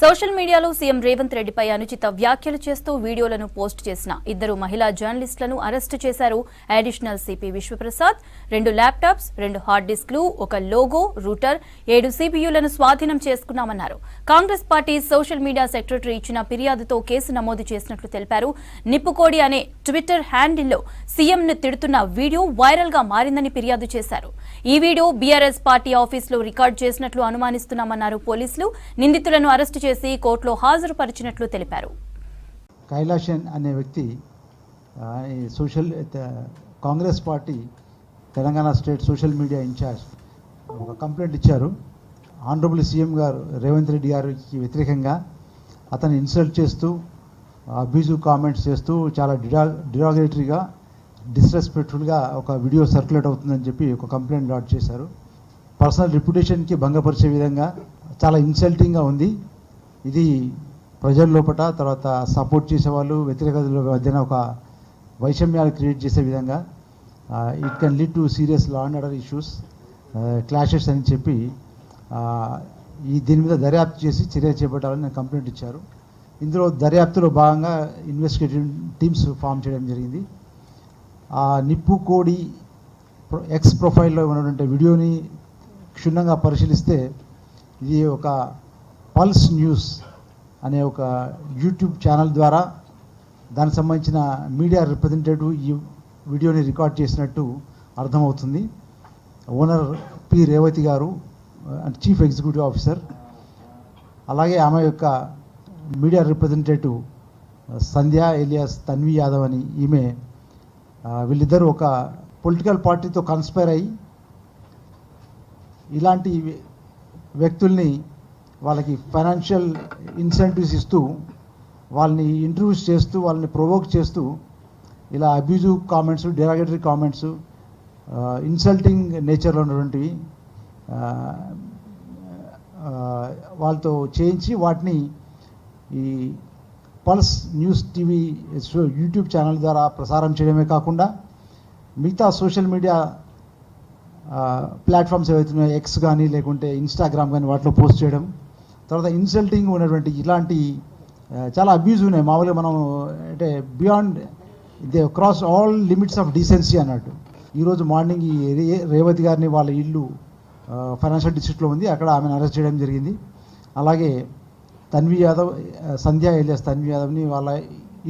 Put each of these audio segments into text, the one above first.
Social మీడియాలో CM Revanth రెడ్డిపై అనుచిత వ్యాఖ్యలు చేస్తూ వీడియోలను పోస్ట్ చేసిన ఇద్దరు మహిళా జర్నలిస్టులను అరెస్టు చేశారు additional CP Vishwaprasad. 2 laptops, 2 hard డిస్క్లు, ఒక లోగో, రూటర్, 7 సిపియులను స్వాధీనం చేసుకున్నామన్నారు. Congress party social media secretary ఇచ్చిన ఫిర్యాదుతో కేసు నమోదు చేసినట్లు తెలిపారు. నిప్పుకోడి అనే ట్విట్టర్ హ్యాండిల్లో సీఎంను తిడుతున్న వీడియో వైరల్ గా మారిందని ఫిర్యాదు చేశారు. ఈ వీడియో బీఆర్ఎస్ పార్టీ ఆఫీసులో రికార్డు చేసినట్లు అనుమానిస్తున్నామన్నారు పోలీసులు. నిందితులను అరెస్టు చేసి కోర్టులో హాజరుపరిచినట్లు తెలిపారు. కైలాషన్ అనే వ్యక్తి Congress party Telangana state social media incharge ఒక కంప్లైంట్ ఇచ్చారు. ఆనరబుల్ సీఎం గారు రేవంత్ రెడ్డి గారికి వ్యతిరేకంగా అతను ఇన్సల్ట్ చేస్తూ అబ్యూజివ్ కామెంట్స్ చేస్తూ చాలా డిరాగరేటరీగా డిస్రెస్పెక్ట్ఫుల్గా ఒక వీడియో సర్క్యులేట్ అవుతుందని చెప్పి ఒక కంప్లైంట్ లాడ్జ్ చేశారు. పర్సనల్ రిప్యుటేషన్కి భంగపరిచే విధంగా చాలా ఇన్సల్టింగ్గా ఉంది. ఇది ప్రజల లోపల తర్వాత సపోర్ట్ చేసేవాళ్ళు వ్యతిరేకతల మధ్యన ఒక వైషమ్యాలు క్రియేట్ చేసే విధంగా it can lead to serious law and order issues, clashes అని చెప్పి దీని మీద దర్యాప్తు చేసి చర్య చేపట్టాలని నేను కంప్లైంట్ ఇచ్చారు. ఇందులో దర్యాప్తులో భాగంగా ఇన్వెస్టిగేటివ్ టీమ్స్ ఫామ్ చేయడం జరిగింది. ఆ నిప్పు కోడి ఎక్స్ ప్రొఫైల్లో ఉన్నటువంటి వీడియోని క్షుణ్ణంగా పరిశీలిస్తే ఇది ఒక పల్స్ న్యూస్ అనే ఒక యూట్యూబ్ ఛానల్ ద్వారా దానికి సంబంధించిన మీడియా రిప్రజెంటేటివ్ ఈ వీడియోని రికార్డ్ చేసినట్టు అర్థమవుతుంది. ఓనర్ పి రేవతి గారు చీఫ్ ఎగ్జిక్యూటివ్ ఆఫీసర్, అలాగే ఆమె యొక్క మీడియా రిప్రజెంటేటివ్ సంధ్య ఎలియాస్ తన్వి యాదవ్ అని ఈమె, వీళ్ళిద్దరూ ఒక పొలిటికల్ పార్టీతో కన్స్పైర్ అయ్యి ఇలాంటి వ్యక్తుల్ని వాళ్ళకి ఫైనాన్షియల్ ఇన్సెంటివ్స్ ఇస్తూ వాళ్ళని ఇంటర్వ్యూస్ చేస్తూ వాళ్ళని ప్రొవోక్ చేస్తూ ఇలా abusive comments, derogatory comments, insulting నేచర్లో ఉన్నటువంటివి వాళ్ళతో చేయించి వాటిని ఈ pulse news TV YouTube channel ద్వారా ప్రసారం చేయడమే కాకుండా మిగతా సోషల్ మీడియా ప్లాట్ఫామ్స్ ఏవైతున్నాయో ఎక్స్ కానీ లేకుంటే ఇన్స్టాగ్రామ్ కానీ వాటిలో పోస్ట్ చేయడం, తర్వాత ఇన్సల్టింగ్ ఉన్నటువంటి ఇలాంటి చాలా అబ్యూజ్ ఉన్నాయి. మామూలుగా మనం అంటే beyond they cross all limits of decency అన్నట్టు. ఈరోజు మార్నింగ్ ఈ రేవతి గారిని వాళ్ళ ఇల్లు ఫైనాన్షియల్ డిస్ట్రిక్ట్లో ఉంది, అక్కడ ఆమెను అరెస్ట్ చేయడం జరిగింది. అలాగే తన్వి యాదవ్, సంధ్య ఎలియాస్ తన్వి యాదవ్ని వాళ్ళ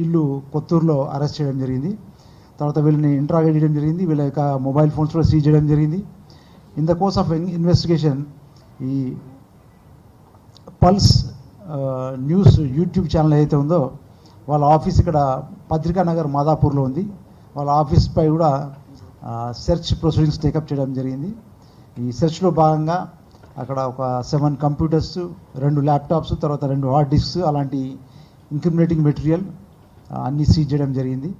ఇల్లు కొత్తూరులో అరెస్ట్ చేయడం జరిగింది. తర్వాత వీళ్ళని ఇంట్రాగేట్ చేయడం జరిగింది. వీళ్ళ యొక్క మొబైల్ ఫోన్స్ కూడా సీజ్ చేయడం జరిగింది. In the course of investigation ఈ పల్స్ న్యూస్ యూట్యూబ్ ఛానల్ ఏదైతే ఉందో వాళ్ళ ఆఫీస్ ఇక్కడ పత్రికా నగర్ మాదాపూర్లో ఉంది. వాళ్ళ ఆఫీస్పై కూడా సెర్చ్ ప్రొసీడింగ్స్ టేకప్ చేయడం జరిగింది. ఈ సెర్చ్లో భాగంగా అక్కడ ఒక 7 కంప్యూటర్స్, 2 ల్యాప్టాప్స్, తర్వాత 2 హార్డ్ డిస్క్స్, అలాంటి ఇంక్రిమినేటింగ్ మెటీరియల్ అన్నీ సీజ్ చేయడం జరిగింది.